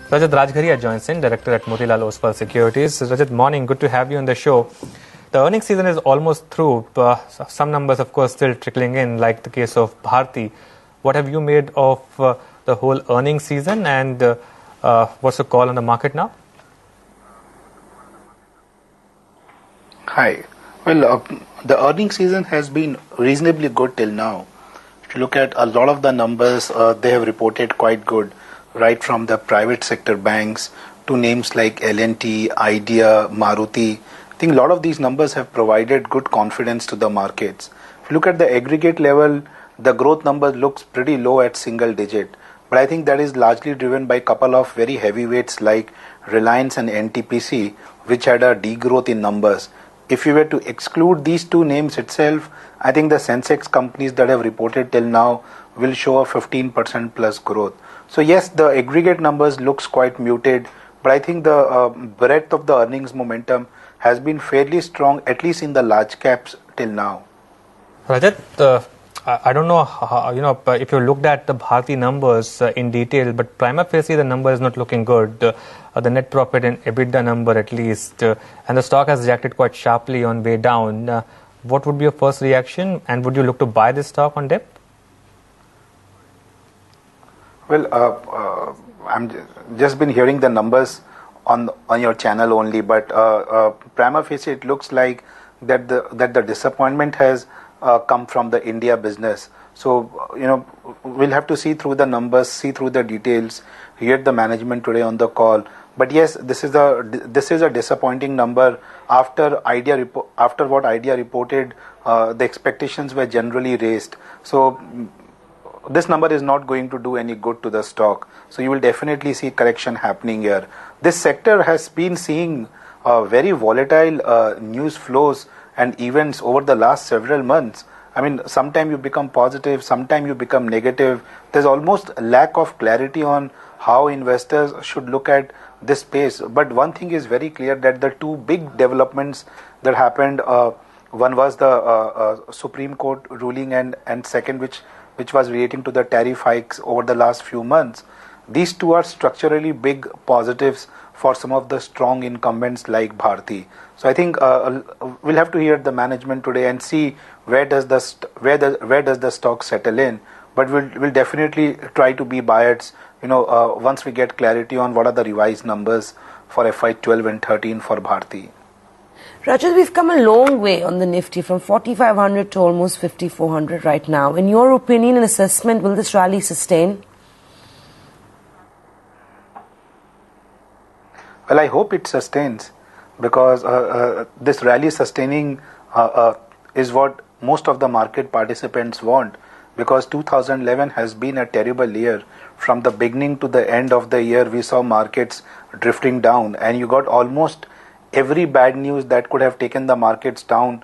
Rajat Rajgarhia joins in, Director at Motilal Oswal Securities. Rajat, morning. Good to have you on the show. The earnings season is almost through. Some numbers, of course, still trickling in, like the case of Bharti. What have you made of the whole earnings season, and what's the call on the market now? Hi. Well, the earnings season has been reasonably good till now. If you look at a lot of the numbers, they have reported quite good, right from the private sector banks to names like L&T, Idea, Maruti. I think a lot of these numbers have provided good confidence to the markets. If you look at the aggregate level, the growth number looks pretty low at single digit. But I think that is largely driven by a couple of very heavyweights like Reliance and NTPC, which had a degrowth in numbers. If you were to exclude these two names itself, I think the Sensex companies that have reported till now will show a 15% plus growth. So yes, the aggregate numbers looks quite muted, but I think the breadth of the earnings momentum has been fairly strong, at least in the large caps till now. Rajat, I don't know how, if you looked at the Bharti numbers in detail, but prima facie the number is not looking good. The net profit and EBITDA number at least, and the stock has reacted quite sharply on way down. What would be your first reaction, and would you look to buy this stock on dip? Well, I'm just been hearing the numbers on your channel only, but prima facie it looks like that the disappointment has come from the India business. So we'll have to see through the numbers, see through the details, hear the management today on the call. But yes, this is a disappointing number. After what Idea reported, the expectations were generally raised. So this number is not going to do any good to the stock. So you will definitely see correction happening here. This sector has been seeing very volatile news flows and events over the last several months. I mean, sometimes you become positive, sometimes you become negative. There's almost a lack of clarity on how investors should look at this space. But one thing is very clear, that the two big developments that happened, one was the Supreme Court ruling, and second, which was relating to the tariff hikes over the last few months. These two are structurally big positives for some of the strong incumbents like Bharti. So I think we'll have to hear the management today and see where does the stock settle in. But we'll definitely try to be buyers. Once we get clarity on what are the revised numbers for FY12 and 13 for Bharti. Rajat, we've come a long way on the Nifty from 4,500 to almost 5,400 right now. In your opinion and assessment, will this rally sustain? Well, I hope it sustains, because this rally sustaining is what most of the market participants want, because 2011 has been a terrible year. From the beginning to the end of the year, we saw markets drifting down, and you got almost every bad news that could have taken the markets down.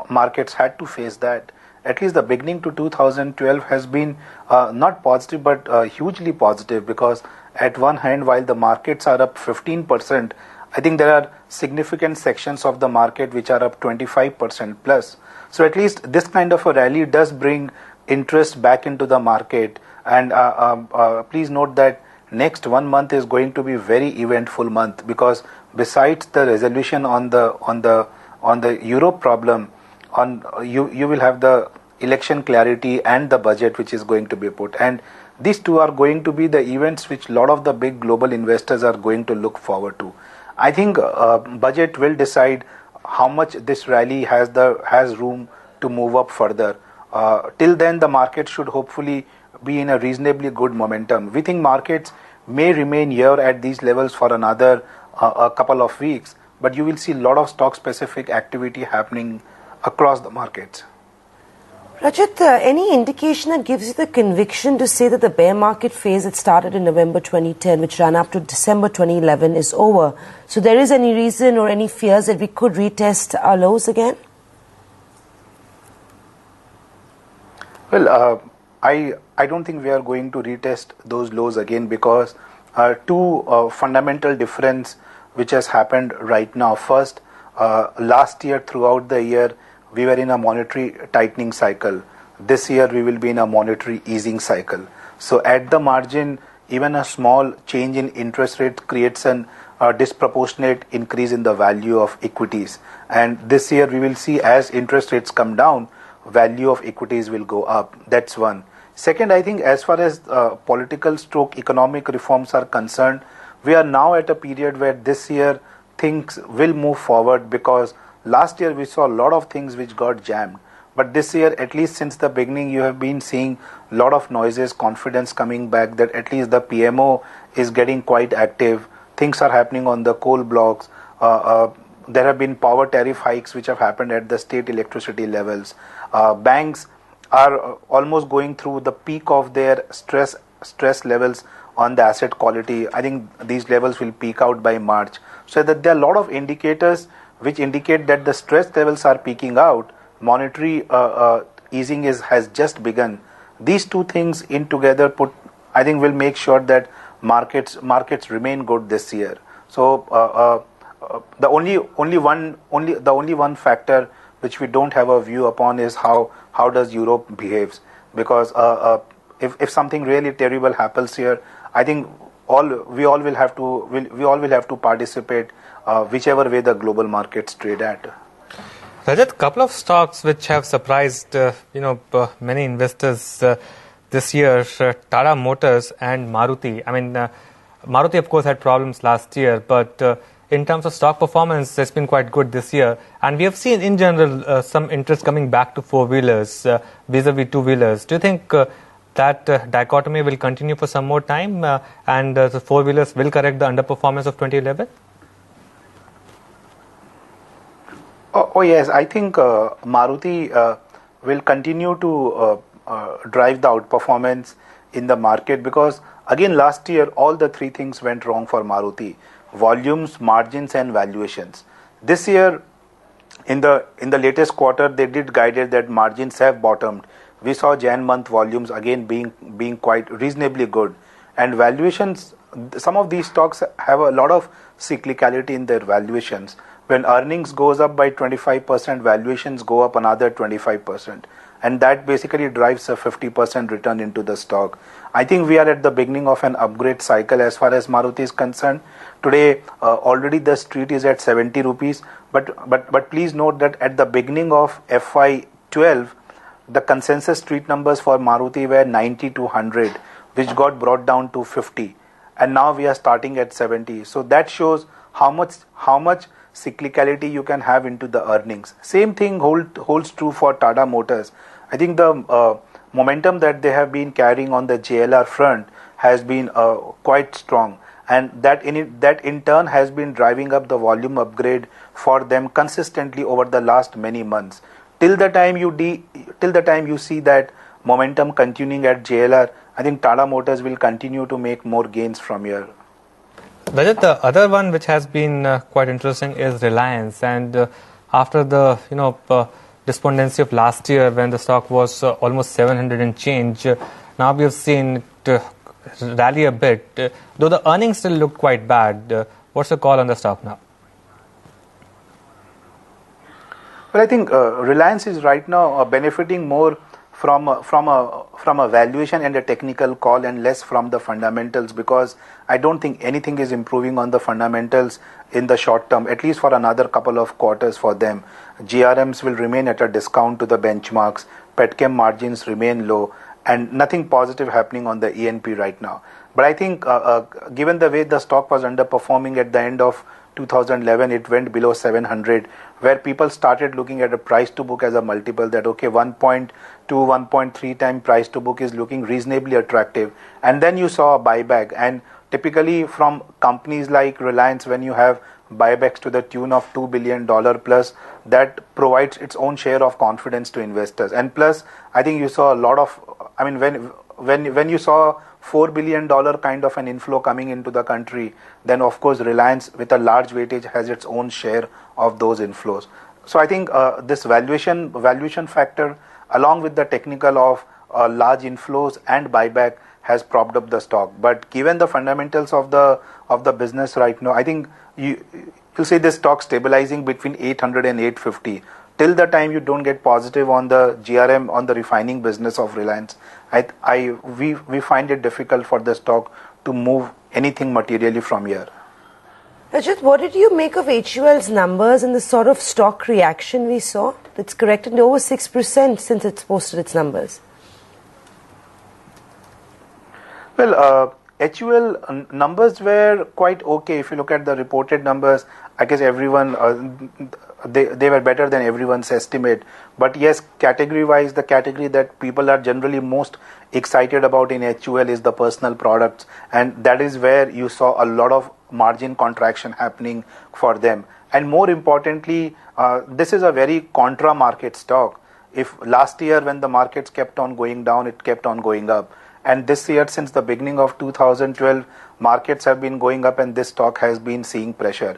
Markets had to face that. At least the beginning to 2012 has been not positive, but hugely positive, because at one hand, while the markets are up 15%, I think there are significant sections of the market which are up 25% plus. So at least this kind of a rally does bring interest back into the market. And please note that next 1 month is going to be very eventful month, because besides the resolution on the Europe problem, you will have the election clarity and the budget which is going to be put. And these two are going to be the events which a lot of the big global investors are going to look forward to. I think budget will decide how much this rally has room to move up further. Till then, the market should hopefully be in a reasonably good momentum. We think markets may remain here at these levels for another a couple of weeks, but you will see a lot of stock-specific activity happening across the markets. Rajat, any indication that gives you the conviction to say that the bear market phase that started in November 2010, which ran up to December 2011, is over? So there is any reason or any fears that we could retest our lows again? Well, I don't think we are going to retest those lows again, because two fundamental difference which has happened right now. First, last year throughout the year, we were in a monetary tightening cycle. This year we will be in a monetary easing cycle. So at the margin, even a small change in interest rate creates an disproportionate increase in the value of equities. And this year we will see, as interest rates come down, value of equities will go up. That's one. Second, I think as far as political stroke economic reforms are concerned, we are now at a period where this year things will move forward, because last year we saw a lot of things which got jammed. But this year, at least since the beginning, you have been seeing a lot of noises, confidence coming back, that at least the PMO is getting quite active. Things are happening on the coal blocks. There have been power tariff hikes which have happened at the state electricity levels. Banks are almost going through the peak of their stress levels on the asset quality. I think these levels will peak out by March. So that there are a lot of indicators which indicate that the stress levels are peaking out. Monetary easing has just begun. These two things in together I think will make sure that markets remain good this year. So the only one factor which we don't have a view upon is how does Europe behaves, because if something really terrible happens here, I think we all will have to participate whichever way the global markets trade at. Rajat, a couple of stocks which have surprised many investors this year: Tata Motors and Maruti. I mean, Maruti of course had problems last year, but in terms of stock performance, it's been quite good this year. And we have seen in general some interest coming back to four-wheelers vis-a-vis two-wheelers. Do you think that dichotomy will continue for some more time and the four-wheelers will correct the underperformance of 2011? Oh yes, I think Maruti will continue to drive the outperformance in the market, because again last year all the three things went wrong for Maruti: volumes, margins and valuations. This year in the latest quarter they did guided that margins have bottomed. We saw Jan month volumes again being quite reasonably good, and valuations, some of these stocks have a lot of cyclicality in their valuations. When earnings goes up by 25%, valuations go up another 25%. And that basically drives a 50% return into the stock. I think we are at the beginning of an upgrade cycle as far as Maruti is concerned. Today, already the street is at 70 rupees. But please note that at the beginning of FY12, the consensus street numbers for Maruti were 90 to 100, which got brought down to 50. And now we are starting at 70. So that shows how much cyclicality you can have into the earnings. Same thing holds true for Tata Motors. I think the momentum that they have been carrying on the JLR front has been quite strong, and that in turn has been driving up the volume upgrade for them consistently over the last many months. Till the time you see that momentum continuing at JLR, I think Tata Motors will continue to make more gains from here. Rajat, the other one which has been quite interesting is Reliance, and after the despondency of last year when the stock was almost 700 and change, now we have seen it rally a bit, though the earnings still look quite bad. What's the call on the stock now? Well, I think Reliance is right now benefiting more from a valuation and a technical call and less from the fundamentals, because I don't think anything is improving on the fundamentals in the short term, at least for another couple of quarters for them. GRMs will remain at a discount to the benchmarks, petchem margins remain low, and nothing positive happening on the E&P right now. But I think given the way the stock was underperforming at the end of 2011, it went below 700, where people started looking at a price to book as a multiple, that okay, 1.2, 1.3 time price to book is looking reasonably attractive. And then you saw a buyback, and typically from companies like Reliance, when you have buybacks to the tune of $2 billion plus, that provides its own share of confidence to investors. And plus, I think you saw a lot of, I mean, when you saw $4 billion kind of an inflow coming into the country, then of course Reliance with a large weightage has its own share of those inflows. So I think this valuation factor, along with the technical of large inflows and buyback, has propped up the stock. But given the fundamentals of the business right now, I think you'll see this stock stabilizing between 800 and 850. Till the time you don't get positive on the GRM, on the refining business of Reliance, we find it difficult for the stock to move anything materially from here. Rajat, what did you make of HUL's numbers and the sort of stock reaction we saw? It's corrected over 6% since it's posted its numbers. Well, HUL numbers were quite okay. If you look at the reported numbers, I guess everyone, they were better than everyone's estimate. But yes, category-wise, the category that people are generally most excited about in HUL is the personal products. And that is where you saw a lot of margin contraction happening for them. And more importantly, this is a very contra-market stock. If last year when the markets kept on going down, it kept on going up. And this year, since the beginning of 2012, markets have been going up and this stock has been seeing pressure.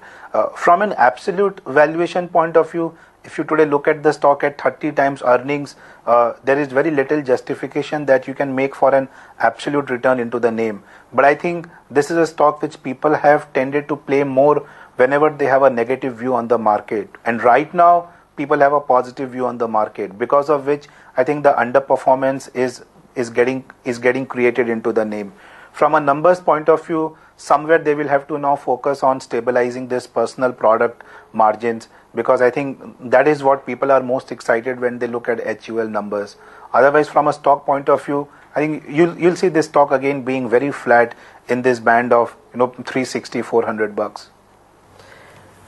From an absolute valuation point of view, if you today look at the stock at 30 times earnings, there is very little justification that you can make for an absolute return into the name. But I think this is a stock which people have tended to play more whenever they have a negative view on the market. And right now, people have a positive view on the market, because of which I think the underperformance is getting created into the name. From a numbers point of view, somewhere they will have to now focus on stabilizing this personal product margins, because I think that is what people are most excited when they look at HUL numbers. Otherwise, from a stock point of view, I think you'll see this stock again being very flat in this band of 360, $400.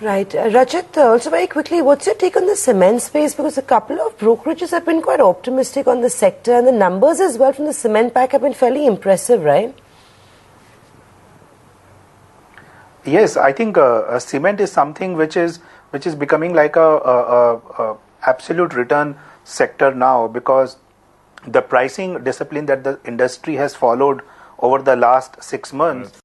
Right. Rajat, also very quickly, what's your take on the cement space? Because a couple of brokerages have been quite optimistic on the sector, and the numbers as well from the cement pack have been fairly impressive, right? Yes, I think cement is something which is becoming like a absolute return sector now, because the pricing discipline that the industry has followed over the last 6 months